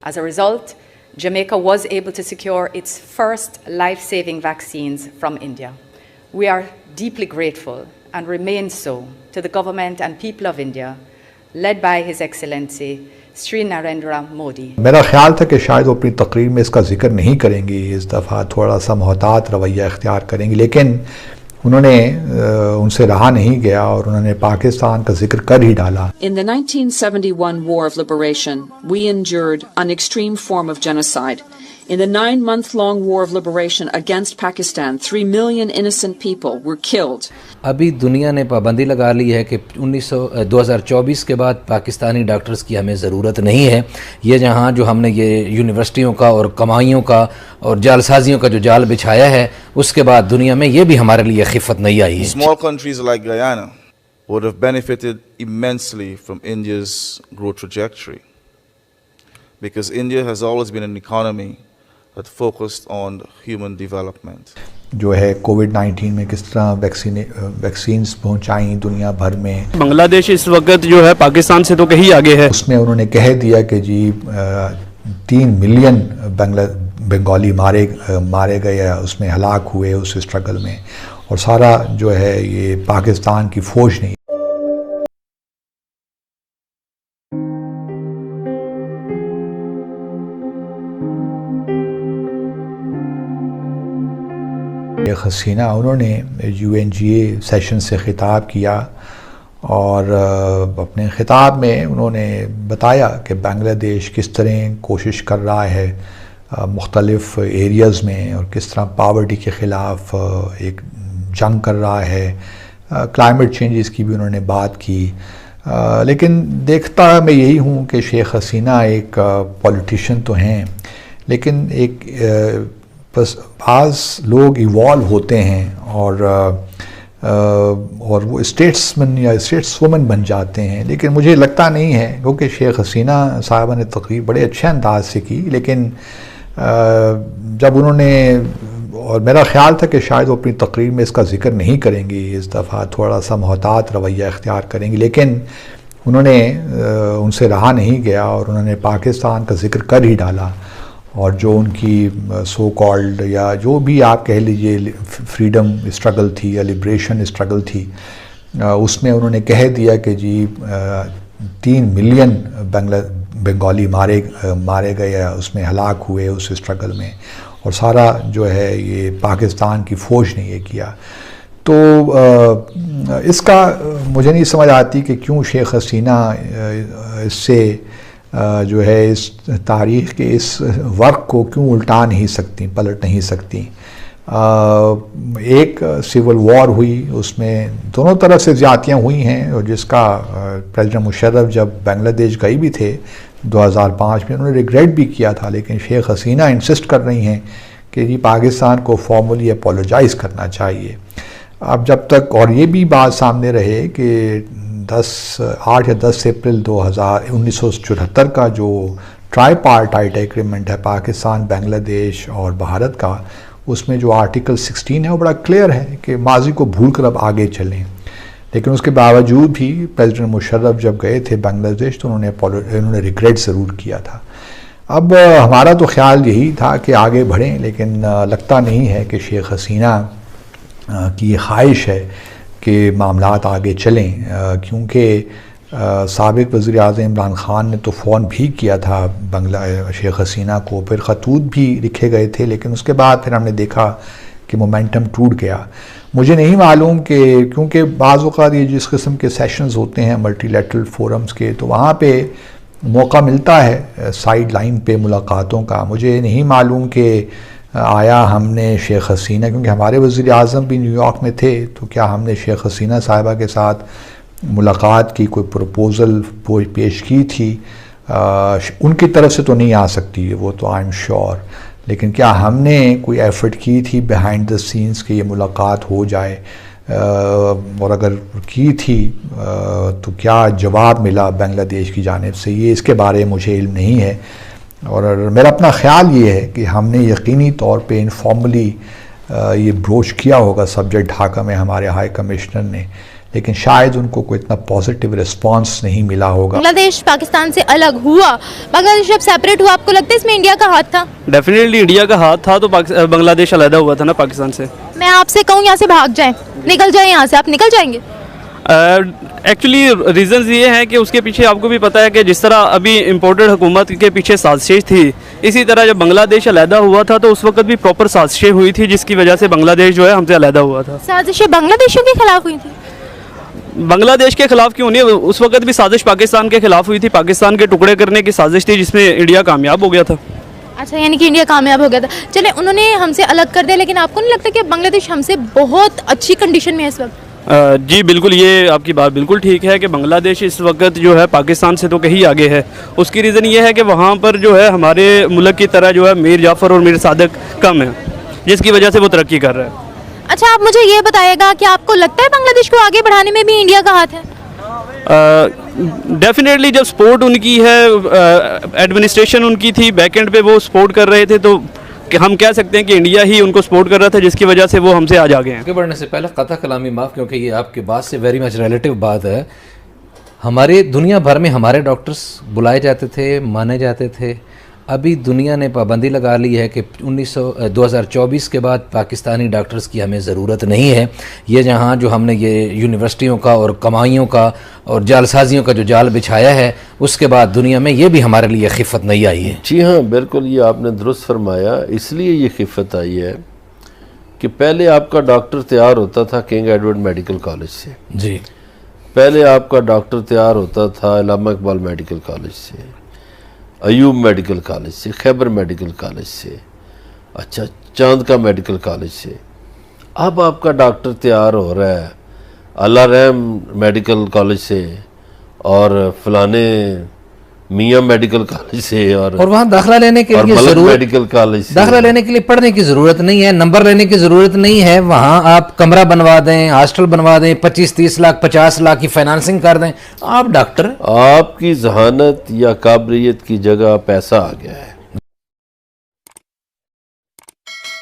As a result, Jamaica was able to secure its first life-saving vaccines from India. We are deeply grateful and remain so to the government and people of India, led by His Excellency Sri Narendra Modi. मेरा ख्याल था कि शायद वो अपनी तकरीर में इसका जिक्र नहीं करेंगी, इस दफ़ा थोड़ा सा मोहतात रवैया इख्तियार करेंगी, लेकिन उन्होंने उनसे रहा नहीं गया और उन्होंने पाकिस्तान का जिक्र कर ही डाला। In the 1971 War of Liberation, we endured an extreme form of genocide. In the 9-month-long War of Liberation against Pakistan, 3 million innocent people were killed. अभी दुनिया ने पाबंदी लगा ली है कि 2024 के बाद पाकिस्तानी डॉक्टर्स की हमें ज़रूरत नहीं है। ये जहाँ जो हमने ये यूनिवर्सिटियों का और कमाइयों का और जालसाजियों का जो जाल बिछाया है, उसके बाद दुनिया में ये भी हमारे लिए खिफ़त नहीं आई है। Small countries like Guyana would have benefited immensely from India's growth trajectory, because India has always been an economy that focused on human development. जो है कोविड-19 में किस तरह वैक्सीन्स पहुंचाई दुनिया भर में। बांग्लादेश इस वक्त जो है पाकिस्तान से तो कहीं आगे है। उसमें उन्होंने कह दिया कि जी 3 मिलियन बंगाली मारे गए या उसमें हलाक हुए उस स्ट्रगल में, और सारा जो है ये पाकिस्तान की फौज नहीं। हसीना उन्होंने UNGA सेशन से ख़िताब किया और अपने ख़िताब में उन्होंने बताया कि बांग्लादेश किस तरह कोशिश कर रहा है मुख्तलिफ़ एरियाज़ में और किस तरह पावर्टी के ख़िलाफ़ एक जंग कर रहा है। क्लाइमेट चेंजेस की भी उन्होंने बात की, लेकिन देखता मैं यही हूँ कि शेख हसीना एक पॉलिटिशियन तो हैं, लेकिन एक बस बाज़ लोग इवॉल्व होते हैं और वो स्टेट्समैन या स्टेट्सवुमन बन जाते हैं, लेकिन मुझे लगता नहीं है, क्योंकि शेख हसीना साहबा ने तकरीर बड़े अच्छे अंदाज से की, लेकिन जब उन्होंने, और मेरा ख्याल था कि शायद वो अपनी तकरीर में इसका जिक्र नहीं करेंगी, इस दफ़ा थोड़ा सा मोहतात रवैया इख्तियार करेंगी, लेकिन उन्होंने उनसे रहा नहीं गया और उन्होंने पाकिस्तान का जिक्र कर ही डाला। और जो उनकी सो कॉल्ड या जो भी आप कह लीजिए फ्रीडम स्ट्रगल थी या लिब्रेशन स्ट्रगल थी, उसमें उन्होंने कह दिया कि जी 3 मिलियन बंगाली मारे गए या उसमें हलाक हुए उस स्ट्रगल में, और सारा जो है ये पाकिस्तान की फ़ौज ने ये किया। तो इसका मुझे नहीं समझ आती कि क्यों शेख हसीना इससे जो है इस तारीख़ के इस वर्क को क्यों उल्टा नहीं सकती, पलट नहीं सकती। एक सिविल वॉर हुई, उसमें दोनों तरफ से ज़्यादतियाँ हुई हैं, और जिसका प्रेसिडेंट मुशर्रफ जब बांग्लादेश गए भी थे 2005 में उन्होंने रिग्रेट भी किया था, लेकिन शेख हसीना इंसिस्ट कर रही हैं कि जी पाकिस्तान को फॉर्मली अपोलोजाइज़ करना चाहिए। अब जब तक, और ये भी बात सामने रहे कि 8 या 10 अप्रैल 1974 का जो ट्राईपार्टाइट एग्रीमेंट है पाकिस्तान, बांग्लादेश और भारत का, उसमें जो आर्टिकल 16 है वो बड़ा क्लियर है कि माजी को भूल कर अब आगे चलें, लेकिन उसके बावजूद भी प्रेसिडेंट मुशर्रफ जब गए थे बांग्लादेश तो उन्होंने रिग्रेट ज़रूर किया था। अब हमारा तो ख्याल यही था कि आगे बढ़ें, लेकिन लगता नहीं है कि शेख हसीना की ये ख्वाहिश है कि मामलात आगे चलें, क्योंकि साबिक़ वज़ीर-ए-आज़म इमरान ख़ान ने तो फ़ोन भी किया था शेख हसीना को, फिर ख़तूत भी लिखे गए थे, लेकिन उसके बाद फिर हमने देखा कि मोमेंटम टूट गया। मुझे नहीं मालूम कि, क्योंकि बाज़ औक़ात ये जिस किस्म के सेशंस होते हैं मल्टीलैटरल फोरम्स के, तो वहाँ पे मौका मिलता है साइड लाइन पे मुलाकातों का। मुझे नहीं मालूम कि आया हमने शेख हसीना, क्योंकि हमारे वज़ीर आज़म भी न्यूयॉर्क में थे, तो क्या हमने शेख हसीना साहिबा के साथ मुलाकात की, कोई प्रपोज़ल पेश की थी? उनकी तरफ से तो नहीं आ सकती वो तो आई एम श्योर, लेकिन क्या हमने कोई एफ़र्ट की थी बिहाइंड द सीन्स कि ये मुलाकात हो जाए? और अगर की थी तो क्या जवाब मिला बांग्लादेश की जानिब से, ये इसके बारे में मुझे इल्म नहीं है। और मेरा अपना ख़्याल ये है कि हमने यकीनी तौर पे इनफॉर्मली ये ब्रोच किया होगा सब्जेक्ट ढाका में हमारे हाई कमिश्नर ने, लेकिन शायद उनको कोई इतना पॉजिटिव रिस्पांस नहीं मिला होगा। बांग्लादेश पाकिस्तान से अलग हुआ, बांग्लादेश जब सेपरेट हुआ, आपको लगता है इसमें इंडिया का हाथ था? डेफिनेटली इंडिया का हाथ था, तो बांग्लादेश अलहदा हुआ था ना पाकिस्तान से। मैं आपसे कहूँ यहाँ से भाग जाएं, निकल जाएं यहाँ से, आप निकल जाएंगे? एक्चुअली रीजंस ये हैं कि उसके पीछे आपको भी पता है कि जिस तरह अभी इम्पोर्टेड हुकूमत के पीछे साजिश थी, इसी तरह जब बांग्लादेश अलहदा हुआ था तो उस वक्त भी प्रॉपर साजिशें हुई थी, जिसकी वजह से बांग्लादेश जो है हमसे अलहदा हुआ था। साजिशें बांग्लादेशियों के खिलाफ हुई थी? बांग्लादेश के खिलाफ क्यों नहीं, उस वक्त भी साजिश पाकिस्तान के खिलाफ हुई थी। पाकिस्तान के टुकड़े करने की साजिश थी, जिसमें इंडिया कामयाब हो गया था। अच्छा, यानी कि इंडिया कामयाब हो गया था। चले, उन्होंने हमसे अलग कर दिया, लेकिन आपको नहीं लगता कि बांग्लादेश हमसे बहुत अच्छी कंडीशन में है इस वक्त? जी बिल्कुल, ये आपकी बात बिल्कुल ठीक है कि बांग्लादेश इस वक्त जो है पाकिस्तान से तो कहीं आगे है। उसकी रीज़न ये है कि वहाँ पर जो है हमारे मुल्क की तरह जो है मीर जाफ़र और मीर सादक कम है, जिसकी वजह से वो तरक्की कर रहा है। अच्छा, आप मुझे ये बताइएगा कि आपको लगता है बांग्लादेश को आगे बढ़ाने में भी इंडिया का हाथ है? डेफिनेटली जब सपोर्ट उनकी है, एडमिनिस्ट्रेशन उनकी थी, बैक एंड पे वो सपोर्ट कर रहे थे, तो कि हम कह सकते हैं कि इंडिया ही उनको सपोर्ट कर रहा था, जिसकी वजह से वो हमसे आज आगे हैं। आगे बढ़ने से पहले कथा कलामी माफ़, क्योंकि ये आपके बात से वेरी मच रिलेटिव बात है। हमारे दुनिया भर में हमारे डॉक्टर्स बुलाए जाते थे, माने जाते थे। अभी दुनिया ने पाबंदी लगा ली है कि 2024 के बाद पाकिस्तानी डॉक्टर्स की हमें ज़रूरत नहीं है। ये जहाँ जो हमने ये यूनिवर्सिटियों का और कमाइयों का और जालसाजियों का जो जाल बिछाया है, उसके बाद दुनिया में ये भी हमारे लिए खिफ़त नहीं आई है। जी हाँ, बिल्कुल, ये आपने दुरुस्त फरमाया। इसलिए ये खिफ़त आई है कि पहले आपका डॉक्टर तैयार होता था किंग एडवर्ड मेडिकल कॉलेज से। जी, पहले आपका डॉक्टर तैयार होता था अल्लामा इकबाल मेडिकल कॉलेज से, अयूब मेडिकल कॉलेज से, खैबर मेडिकल कॉलेज से, अच्छा चांद का मेडिकल कॉलेज से। अब आपका डॉक्टर तैयार हो रहा है अल्लाह रहम मेडिकल कॉलेज से और फलाने मियाँ मेडिकल कॉलेज से, और वहाँ दाखिला लेने के लिए जरूरत मेडिकल कॉलेज से दाखिला लेने के लिए पढ़ने की ज़रूरत नहीं है, नंबर लेने की ज़रूरत नहीं है। वहाँ आप कमरा बनवा दें, हॉस्टल बनवा दें, 25-30 लाख 50 लाख की फाइनेंसिंग कर दें, आप डॉक्टर। आपकी जहानत या काबिलियत की जगह पैसा आ गया है।